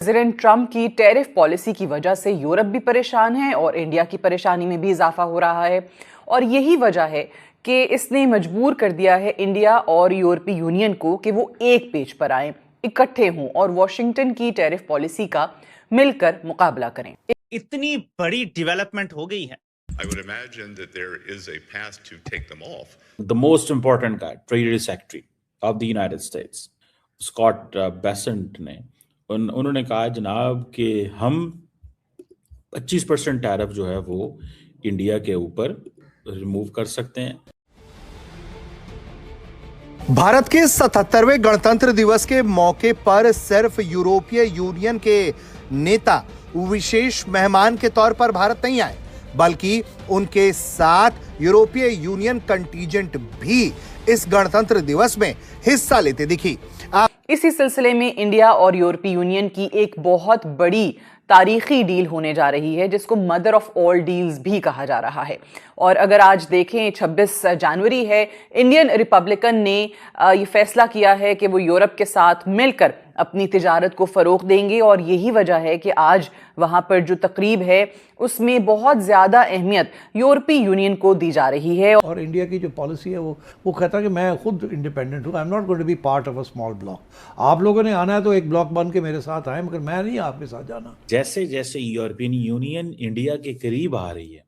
President Trump की tariff policy की वजह से यूरोप भी परेशान है और इंडिया की परेशानी में भी इजाफा हो रहा है। और यही वजह है कि इसने मजबूर कर दिया है इंडिया और यूरोपीय यूनियन को कि वो एक पेज पर आए, इकट्ठे हों और वॉशिंगटन की टैरिफ पॉलिसी का मिलकर मुकाबला करें। इतनी बड़ी डेवलपमेंट हो गई है। I would imagine that there is a path to take them off. The most important guy, Treasury Secretary of the United States, Scott Bessent ने उन्होंने कहा जनाब कि हम 25% टैरिफ जो है वो इंडिया के ऊपर रिमूव कर सकते हैं। भारत के 77वें गणतंत्र दिवस के मौके पर सिर्फ यूरोपीय यूनियन के नेता विशेष मेहमान के तौर पर भारत नहीं आए, बल्कि उनके साथ यूरोपीय यूनियन कंटीजेंट भी इस गणतंत्र दिवस में हिस्सा लेते दिखी। इसी सिलसिले में इंडिया और यूरोपीय यूनियन की एक बहुत बड़ी तारीखी डील होने जा रही है, जिसको मदर ऑफ ऑल डील्स भी कहा जा रहा है। और अगर आज देखें 26 जनवरी है, इंडियन रिपब्लिकन ने ये फैसला किया है कि वो यूरोप के साथ मिलकर अपनी तिजारत को फ़रोग़ देंगे। और यही वजह है कि आज वहाँ पर जो तकरीब है उसमें बहुत ज़्यादा अहमियत यूरोपीय यूनियन को दी जा रही है। और इंडिया की जो पॉलिसी है वो कहता है कि मैं खुद इंडिपेंडेंट हूँ, I am not going to be part of a small block. आप लोगों ने आना है तो एक ब्लॉक बन के मेरे साथ आए, मगर मैं नहीं आपके साथ जाना। जैसे जैसे यूरोपियन यूनियन इंडिया के करीब आ रही है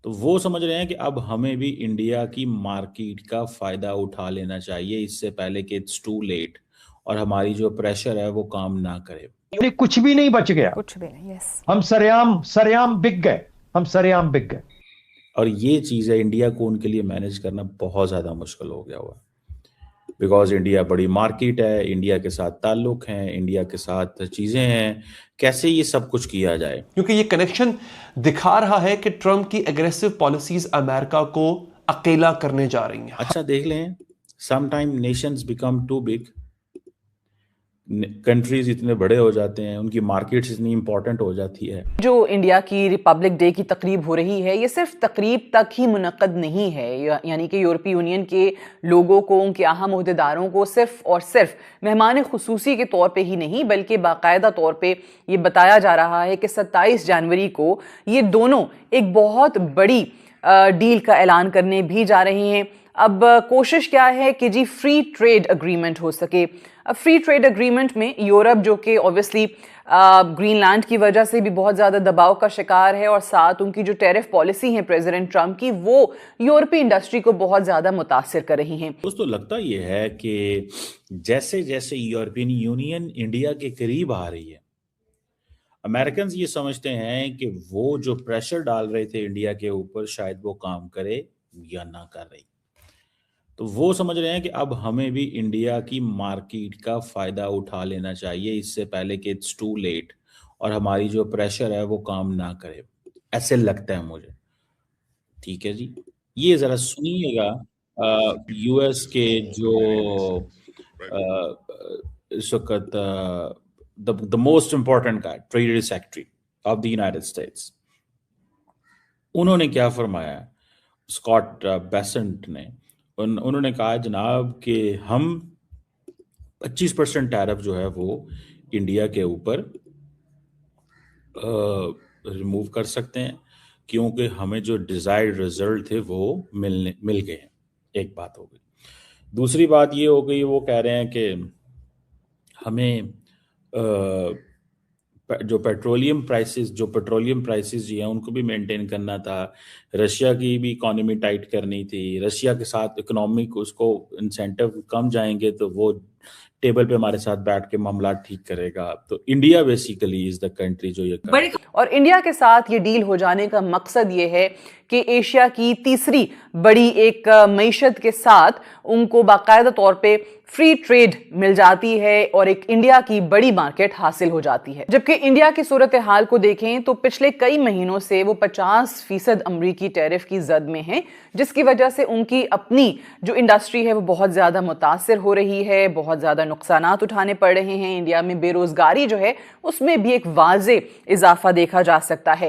तो वो समझ रहे हैं कि अब हमें भी इंडिया की मार्केट का फ़ायदा उठा लेना चाहिए इससे पहले कि इट्स टू लेट और हमारी जो प्रेशर है वो काम ना करे। कुछ भी नहीं बच गया, कुछ भी नहीं। यस, हम सरेआम बिक गए। और ये चीज़ है इंडिया को उनके लिए मैनेज करना बहुत ज़्यादा मुश्किल हो गया हुआ, बिकॉज इंडिया बड़ी मार्केट है, इंडिया के साथ ताल्लुक हैं, इंडिया के साथ चीज़ें हैं, कैसे ये सब कुछ किया जाए। क्योंकि ये कनेक्शन दिखा रहा है कि ट्रंप की एग्रेसिव पॉलिसीज अमेरिका को अकेला करने जा रही हैं। अच्छा देख लें, sometime nations become too big, countries इतने बड़े हो जाते हैं, उनकी मार्केट्स इतनी इंपॉर्टेंट हो जाती है। जो इंडिया की रिपब्लिक डे की तकरीब हो रही है, ये सिर्फ तकरीब तक ही मुनक्कद नहीं है, यानी कि यूरोपीय यूनियन के लोगों को, उनके अहम ओहदेदारों को सिर्फ और सिर्फ मेहमान खुसूसी के तौर पे ही नहीं, बल्कि बाकायदा तौर पे ये बताया जा रहा है कि 27 जनवरी को ये दोनों एक बहुत बड़ी डील का ऐलान करने भी जा रही हैं। अब कोशिश क्या है कि जी फ्री ट्रेड अग्रीमेंट हो सके। अब फ्री ट्रेड अग्रीमेंट में यूरोप, जो कि ऑब्वियसली ग्रीनलैंड की वजह से भी बहुत ज़्यादा दबाव का शिकार है, और साथ उनकी जो टैरिफ पॉलिसी है प्रेसिडेंट ट्रंप की, वो यूरोपीय इंडस्ट्री को बहुत ज़्यादा मुतासिर कर रही हैं। दोस्तों लगता ये है कि जैसे जैसे यूरोपियन यूनियन इंडिया के करीब आ रही है, अमेरिकन ये समझते हैं कि वो जो प्रेशर डाल रहे थे इंडिया के ऊपर शायद वो काम करे या ना कर रही, तो वो समझ रहे हैं कि अब हमें भी इंडिया की मार्केट का फ़ायदा उठा लेना चाहिए इससे पहले कि इट्स टू लेट और हमारी जो प्रेशर है वो काम ना करे, ऐसे लगता है मुझे। ठीक है जी, ये ज़रा सुनिएगा यूएस के जो इस वक्त the most important guy, treasury secretary of the United states, उन्होंने क्या फरमाया। स्कॉट बेसेंट ने उन्होंने कहा जनाब कि हम 25% टैरिफ जो है वो इंडिया के ऊपर रिमूव कर सकते हैं, क्योंकि हमें जो डिज़ायर्ड रिजल्ट थे वो मिल गए हैं। एक बात हो गई। दूसरी बात ये हो गई, वो कह रहे हैं कि हमें जो पेट्रोलियम प्राइसेस जी हैं उनको भी मेंटेन करना था, रशिया की भी इकोनॉमी टाइट करनी थी, रशिया के साथ इकोनॉमिक उसको इंसेंटिव कम जाएंगे तो वो टेबल पे हमारे साथ बैठ के मामला ठीक करेगा। तो India basically is the country जो ये और इंडिया के साथ ये डील हो जाने का मकसद ये है कि एशिया की तीसरी बड़ी एक मईशत के साथ उनको बाकायदा तौर पे फ्री ट्रेड मिल जाती है और एक इंडिया की बड़ी मार्केट हासिल हो जाती है। जबकि इंडिया की सूरत हाल को देखें तो पिछले कई महीनों से वो 50% अमरीकी टैरिफ की जद में है, जिसकी वजह से उनकी अपनी जो इंडस्ट्री है वो बहुत ज़्यादा मुतासिर हो रही है, बहुत बहुत ज़्यादा नुकसानात उठाने पड़ रहे हैं। इंडिया में बेरोज़गारी जो है उसमें भी एक वाज़े इजाफा देखा जा सकता है।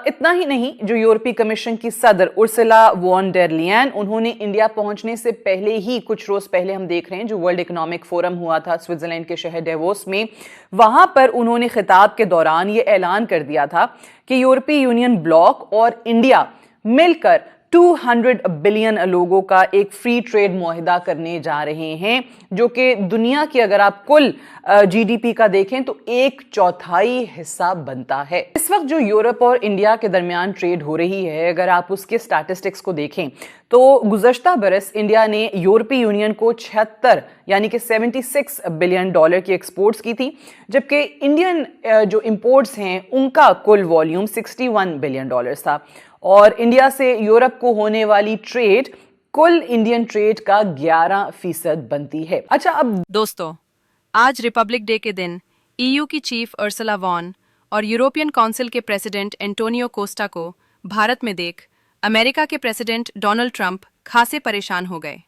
इतना ही नहीं, जो यूरोपीय कमीशन की सदर उर्सुला वॉन डेर लियन, उन्होंने इंडिया पहुंचने से पहले ही कुछ रोज़ पहले हम देख रहे हैं जो वर्ल्ड इकोनॉमिक फोरम हुआ था स्विट्जरलैंड के शहर डेवोस में, वहां पर उन्होंने खिताब के दौरान ये ऐलान कर दिया था कि यूरोपीय यूनियन ब्लॉक और इंडिया मिलकर 200 बिलियन लोगों का एक फ्री ट्रेड मुआहिदा करने जा रहे हैं, जो कि दुनिया की अगर आप कुल जीडीपी का देखें तो 1/4 हिस्सा बनता है। इस वक्त जो यूरोप और इंडिया के दरमियान ट्रेड हो रही है, अगर आप उसके स्टैटिस्टिक्स को देखें तो गुज़श्ता बरस इंडिया ने यूरोपीय यूनियन को 76 यानी कि $76 बिलियन की एक्सपोर्ट्स की थी, जबकि इंडियन जो इंपोर्ट्स हैं उनका कुल वॉल्यूम $61 बिलियन था। और इंडिया से यूरोप को होने वाली ट्रेड कुल इंडियन ट्रेड का 11% बनती है। अच्छा, अब दोस्तों, आज रिपब्लिक डे के दिन ईयू की चीफ उर्सुला वॉन और यूरोपियन काउंसिल के प्रेसिडेंट एंटोनियो कोस्टा को भारत में देख अमेरिका के प्रेसिडेंट डोनाल्ड ट्रंप खासे परेशान हो गए।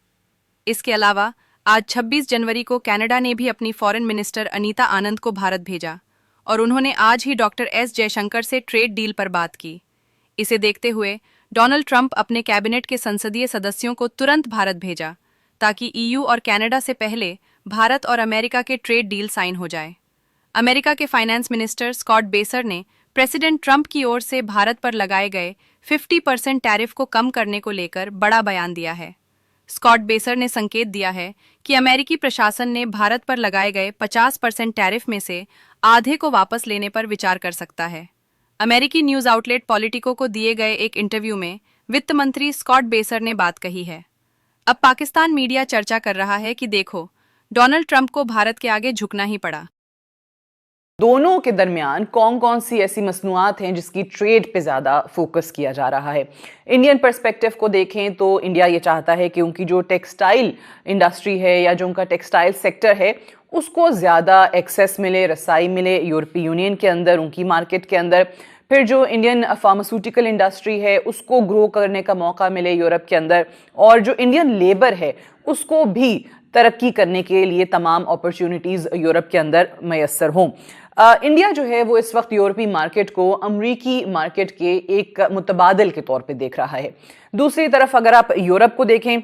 इसके अलावा आज 26 जनवरी को कनाडा ने भी अपनी फॉरेन मिनिस्टर अनीता आनंद को भारत भेजा और उन्होंने आज ही डॉक्टर एस जयशंकर से ट्रेड डील पर बात की। इसे देखते हुए डोनाल्ड ट्रंप अपने कैबिनेट के संसदीय सदस्यों को तुरंत भारत भेजा ताकि ईयू और कनाडा से पहले भारत और अमेरिका के ट्रेड डील साइन हो जाए। अमेरिका के फाइनेंस मिनिस्टर स्कॉट बेसर ने प्रेसिडेंट ट्रंप की ओर से भारत पर लगाए गए 50% टैरिफ को कम करने को लेकर बड़ा बयान दिया है। स्कॉट बेसर ने संकेत दिया है कि अमेरिकी प्रशासन ने भारत पर लगाए गए 50% टैरिफ में से आधे को वापस लेने पर विचार कर सकता है। अमेरिकी न्यूज आउटलेट पॉलिटिको को दिए गए एक इंटरव्यू में वित्त मंत्री स्कॉट बेसर ने बात कही है। अब पाकिस्तान मीडिया चर्चा कर रहा है कि देखो, डोनाल्ड ट्रंप को भारत के आगे झुकना ही पड़ा। दोनों के दरमियान कौन कौन सी ऐसी मसनूआत हैं जिसकी ट्रेड पे ज़्यादा फोकस किया जा रहा है। इंडियन पर्सपेक्टिव को देखें तो इंडिया ये चाहता है कि उनकी जो टेक्सटाइल इंडस्ट्री है या जो उनका टेक्सटाइल सेक्टर है उसको ज़्यादा एक्सेस मिले, रसाई मिले यूरोपीय यूनियन के अंदर, उनकी मार्केट के अंदर। फिर जो इंडियन फार्मास्यूटिकल इंडस्ट्री है उसको ग्रो करने का मौका मिले यूरोप के अंदर, और जो इंडियन लेबर है उसको भी तरक्की करने के लिए तमाम अपॉर्चुनिटीज़ यूरोप के अंदर मैसर हों। इंडिया जो है वो इस वक्त यूरोपीय मार्केट को अमरीकी मार्केट के एक मुतबादिल के तौर पे देख रहा है। दूसरी तरफ अगर आप यूरोप को देखें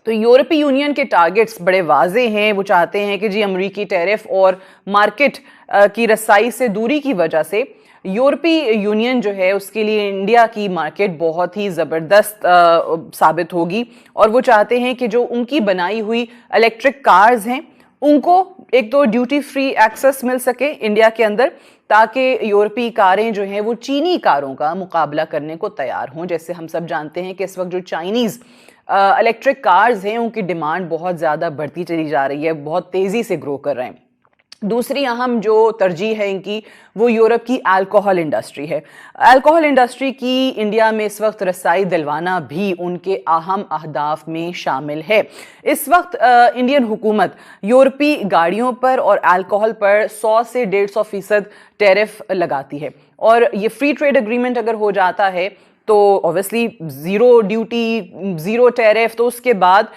तो यूरोपीय यूनियन के टारगेट्स बड़े वाजे हैं। वो चाहते हैं कि जी अमरीकी टैरिफ और मार्केट की रसाई से दूरी की वजह से यूरोपीय यूनियन जो है उसके लिए इंडिया की मार्केट बहुत ही ज़बरदस्त साबित होगी, और वो चाहते हैं कि जो उनकी बनाई हुई इलेक्ट्रिक कार्स हैं उनको एक तो ड्यूटी फ्री एक्सेस मिल सके इंडिया के अंदर, ताकि यूरोपीय कारें जो हैं वो चीनी कारों का मुकाबला करने को तैयार हों। जैसे हम सब जानते हैं कि इस वक्त जो चाइनीज़ इलेक्ट्रिक कार्स हैं उनकी डिमांड बहुत ज़्यादा बढ़ती चली जा रही है, बहुत तेज़ी से ग्रो कर रहे हैं। दूसरी अहम जो तरजीह है इनकी वो यूरोप की अल्कोहल इंडस्ट्री है। अल्कोहल इंडस्ट्री की इंडिया में इस वक्त रसाई दिलवाना भी उनके अहम अहदाफ में शामिल है। इस वक्त इंडियन हुकूमत यूरोपीय गाड़ियों पर और अल्कोहल पर 100 से 150% टैरिफ लगाती है, और ये फ्री ट्रेड एग्रीमेंट अगर हो जाता है तो obviously zero duty, zero tariff, तो उसके बाद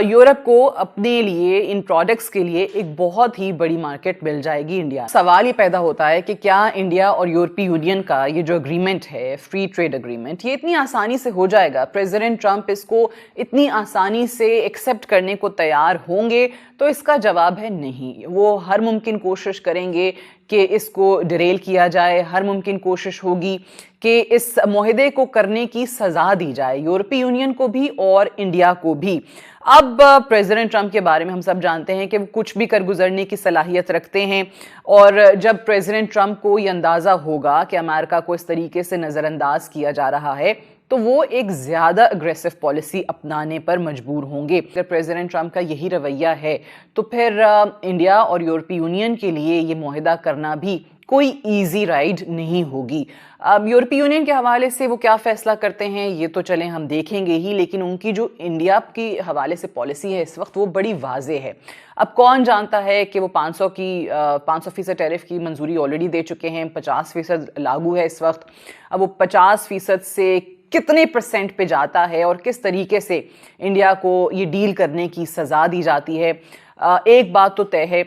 यूरोप को अपने लिए इन प्रोडक्ट्स के लिए एक बहुत ही बड़ी मार्केट मिल जाएगी इंडिया। सवाल ये पैदा होता है कि क्या इंडिया और यूरोपीय यूनियन का ये जो एग्रीमेंट है, फ्री ट्रेड एग्रीमेंट, ये इतनी आसानी से हो जाएगा? प्रेसिडेंट ट्रंप इसको इतनी आसानी से एक्सेप्ट करने को तैयार होंगे? तो इसका जवाब है नहीं। वो हर मुमकिन कोशिश करेंगे कि इसको डिरेल किया जाए, हर मुमकिन कोशिश होगी कि इस मुआहदे को करने की सज़ा दी जाए यूरोपीय यूनियन को भी और इंडिया को भी। अब प्रेसिडेंट ट्रंप के बारे में हम सब जानते हैं कि वो कुछ भी कर गुजरने की सलाहियत रखते हैं, और जब प्रेसिडेंट ट्रंप को ये अंदाज़ा होगा कि अमेरिका को इस तरीके से नज़रअंदाज किया जा रहा है तो वो एक ज़्यादा अग्रेसिव पॉलिसी अपनाने पर मजबूर होंगे। अगर प्रेसिडेंट ट्रंप का यही रवैया है तो फिर इंडिया और यूरोपीय यूनियन के लिए ये मुआहदा करना भी कोई इजी राइड नहीं होगी। अब यूरोपीय यूनियन के हवाले से वो क्या फैसला करते हैं ये तो चलें हम देखेंगे ही, लेकिन उनकी जो इंडिया की हवाले से पॉलिसी है इस वक्त वो बड़ी वाजे है। अब कौन जानता है कि वो 500% टैरिफ की मंजूरी ऑलरेडी दे चुके हैं, 50% लागू है इस वक्त। अब वो 50% से कितने % पे जाता है और किस तरीके से इंडिया को ये डील करने की सज़ा दी जाती है। एक बात तो तय है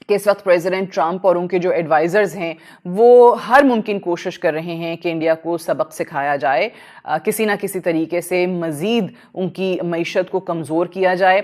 कि इस वक्त प्रेसिडेंट ट्रंप और उनके जो एडवाइज़र्स हैं वो हर मुमकिन कोशिश कर रहे हैं कि इंडिया को सबक सिखाया जाए, किसी ना किसी तरीके से मज़ीद उनकी मईशत को कमज़ोर किया जाए।